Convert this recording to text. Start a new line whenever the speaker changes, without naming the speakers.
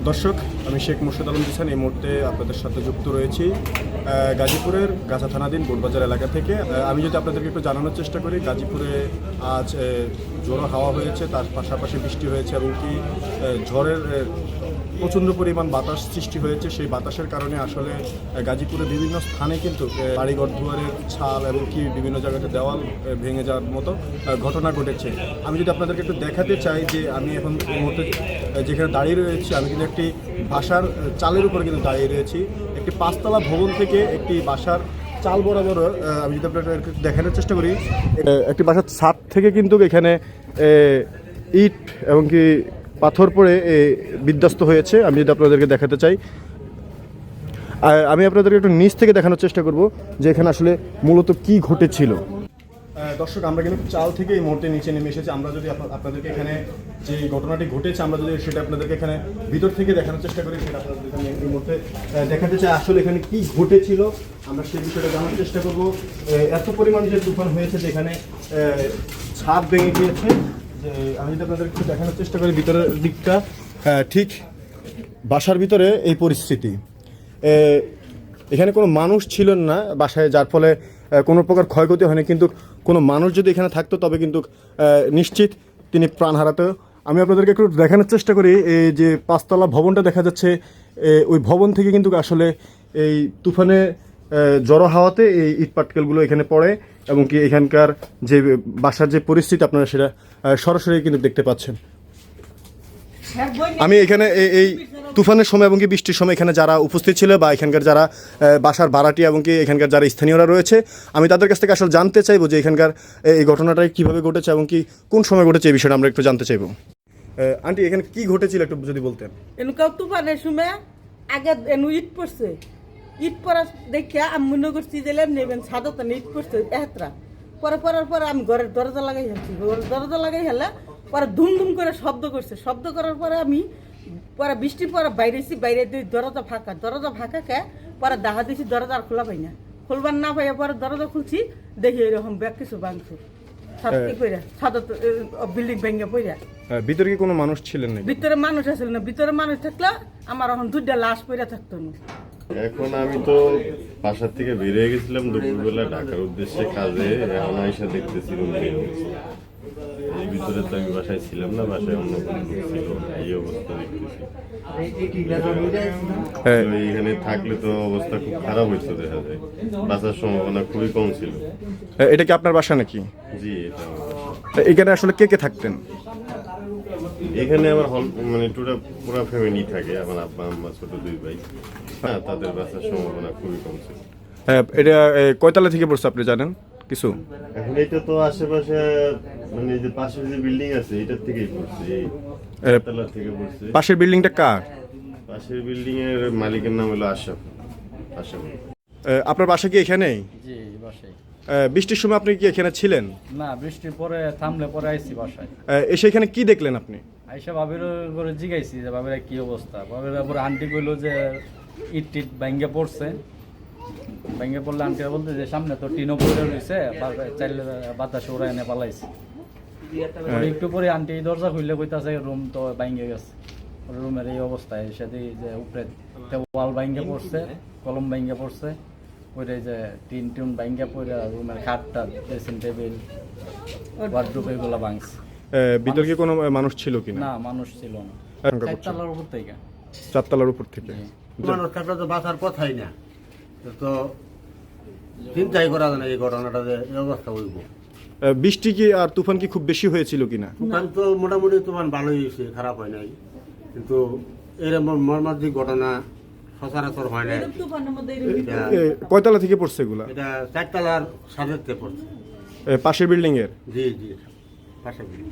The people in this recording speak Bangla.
দর্শক, আমি শেখ মুর্শিদ আলম জিসান এই মুহূর্তে আপনাদের সাথে যুক্ত রয়েছি গাজীপুরের গাছা থানাধীন বোটবাজার এলাকা থেকে। আমি যদি আপনাদেরকে একটু জানানোর চেষ্টা করি, গাজীপুরে আজ জোড়ো হাওয়া হয়েছে, তার পাশাপাশি বৃষ্টি হয়েছে এবং কি ঝড়ের প্রচণ্ড পরিমাণ বাতাস সৃষ্টি হয়েছে। সেই বাতাসের কারণে আসলে গাজীপুরে বিভিন্ন স্থানে কিন্তু বাড়িঘর দুয়ারের ছাল এবং কি বিভিন্ন জায়গাতে দেওয়াল ভেঙে যাওয়ার মতো ঘটনা ঘটেছে। আমি যদি আপনাদেরকে একটু দেখাতে চাই যে আমি এখন এই মুহূর্তে যেখানে দাঁড়িয়ে রয়েছি, আমি কিন্তু একটি বাসার চালের উপরে কিন্তু দাঁড়িয়ে রয়েছি। একটি 5তলা ভবন থেকে একটি বাসার চাল বরাবর আমি যদি আপনাকে দেখানোর চেষ্টা করি, একটি বাসার ছাদ থেকে কিন্তু এখানে ইট এবং কি পাথর পড়ে বিধ্বস্ত হয়েছে। আমি যদি আপনাদেরকে দেখাতে চাই, আমি আপনাদেরকে একটু নিচ থেকে দেখানোর চেষ্টা করব যে এখানে আসলে মূলত কি ঘটেছিল। দর্শক, আমরা কিন্তু চাল থেকে এই মুহূর্তে নিচে নেমে এসেছি। আমরা যদি আপনাদেরকে এখানে যে ঘটনাটি ঘটেছে, আমরা যদি সেটা আপনাদেরকে এখানে ভিতর থেকে দেখানোর চেষ্টা করি, সেটা আপনাদের এখানে এই মুহূর্তে দেখাতে চাই আসলে এখানে কি ঘটেছিল। আমরা সেই বিষয়টা জানার চেষ্টা করব। এত পরিমাণ যে তুফান হয়েছে যেখানে ছাদ ভেঙে গিয়েছে। যে আমি যদি আপনাদের একটু দেখানোর চেষ্টা করি ভিতরের দিকটা, ঠিক বাসার ভিতরে এই পরিস্থিতি। এখানে কোনো মানুষ ছিলেন না বাসায়, যার ফলে কোনো প্রকার ক্ষয়ক্ষতি হয়নি। কিন্তু কোনো মানুষ যদি এখানে থাকতো তবে কিন্তু নিশ্চিত তিনি প্রাণ হারাতো। আমি আপনাদেরকে একটু দেখানোর চেষ্টা করি, এই যে 5তলা ভবনটা দেখা যাচ্ছে, ওই ভবন থেকে কিন্তু আসলে এই তুফানে জড়ো হাওয়াতে এই ইট পাটকেলগুলো এখানে পড়ে এবং কি এখানকার যে বাসার যে পরিস্থিতি আপনারা সেটা সরাসরি কিন্তু দেখতে পাচ্ছেন। আমি এখানে এই তুফানের সময় এবং কি বৃষ্টির সময় এখানে যারা উপস্থিত ছিল বা এখানকার যারা বাসার ভাড়াটি এবং কি এখানকার যারা স্থানীয়রা রয়েছে, আমি তাদের কাছ থেকে আসলে জানতে চাইবো যে এখানকার এই ঘটনাটাই কীভাবে ঘটেছে এবং কি কোন সময় ঘটেছে এই বিষয়টা আমরা একটু জানতে চাইবো। আন্টি, এখানে কি ঘটেছিল একটু যদি বলতেন।
এনুকা তুফানের সময় আগে এনু ইট পড়ছে, ইট পড়া দেখিয়া আমি মনে করছি যে নেবেন ছাদত ইট পড়ছে এতরা পরে পড়ার পরে আমি ঘরের দরজা লাগাই হেলছি। ঘরের দরজা লাগাই হেলে পরে ধুম ধুম করে শব্দ করছে। শব্দ করার পরে আমি পরে বৃষ্টি পরে বাইরেছি, বাইরে দিয়ে দরজা ফাঁকা কে পরে দেখা দিয়েছি দরজা আর খোলা পাই না। খুলবার না পাইয়া পরে দরজা খুলছি, দেখি এরকম ব্যাগ কিছু ভাঙছে বিল্ডিং ভেঙে পড়া।
ভিতরে কি কোনো মানুষ ছিলেন না?
ভিতরে মানুষ আসলে না, ভিতরে মানুষ থাকলে আমার এখন 2টা লাশ পড়ে থাকতো না।
এখন আমি তো বাসার থেকে বেরিয়ে গেছিলাম দুপুরবেলা ঢাকার উদ্দেশ্যে কাজে। এখন আইসা দেখতেছি এই ভিতরে তো আমি বাসায় ছিলাম না, বাসায় অন্য কোনো লোক ছিল। এই অবস্থা দেখতেছি। এইখানে থাকলে তো অবস্থা খুব খারাপ হইতো, দেখা যায় বাঁচার সম্ভাবনা খুবই কম ছিল।
এটা কি আপনার বাসা নাকি?
জি, এটা আমার বাসা।
এখানে আসলে কে কে থাকতেন?
এখানে আমার মানে পুরা ফ্যামিলি থাকে, আমার আব্বা আম্মা ছোট 2 ভাই। হ্যাঁ, তাদের বাঁচার সম্ভাবনা খুবই কম ছিল।
এটা কয়তলা থেকে পড়ছে আপনি জানেন কিছু?
এখন এটা তো আশেপাশে মানে যে পাশের যে বিল্ডিং আছে এটার থেকেই পড়ছে, এই তলা থেকে পড়ছে।
পাশের বিল্ডিংটা কার?
পাশের বিল্ডিং এর মালিকের নাম হলো আশরাফ।
আপনার বাসা কি এখানেই?
জি, বাসায়।
বৃষ্টির সময় আপনি কি এখানে ছিলেন?
না, বৃষ্টির পরে থামলে পরে আইছি বাসায়।
এসে এখানে কি দেখলেন আপনি?
আইসা ভাবির করে জিগাইছি যে ভাবিরা কি অবস্থা। ভাবিরা পরে আন্টি কইলো যে ইট টিট ভাঙ্গে পড়ছে। ভাঙ্গে পড়লে আন্টিরা বলতে যে সামনে তো টিনও পড়ে রয়েছে, চাইলে বাতাস ওরা এনে পালাইছে। একটু পরে আন্টি দরজা খুললে কইতাছে রুম তো ভাঙ্গে গেছে। রুমের এই অবস্থায় সাথে যে উপরে ওয়াল ভাঙ্গে পড়ছে, কলম ভাঙ্গে পড়ছে, ওইটা যে টিন টিন ভাঙ্গে পড়ে রুমের খাটটা, ড্রেসিং টেবিল, ওয়ার্ডরোব এগুলো ভাঙছে।
ভিতরে কি কোনো মানুষ ছিল কিনা?
না, মানুষ ছিল না। 4তলার উপর থেকে।
4তলার উপর থেকে
মানুষ থাকলে তো বাঁচার কথাই না, তো চিন্তাই করা যায় না এই ঘটনাটা যে এই অবস্থা হইব।
বৃষ্টি কি আর তুফান কি খুব বেশি হয়েছিল কিনা?
তুফান তো মোটামুটি তুফান ভালোই হয়েছে, খারাপ হয় নাই, কিন্তু এরকম মর্মান্তিক ঘটনা সচরাচর হয় নাই।
কয়তলা থেকে পড়ছে এগুলা?
এটা 4তলার সাথে পড়ছে,
পাশের বিল্ডিং এর।
জি জি, পাশের বিল্ডিং।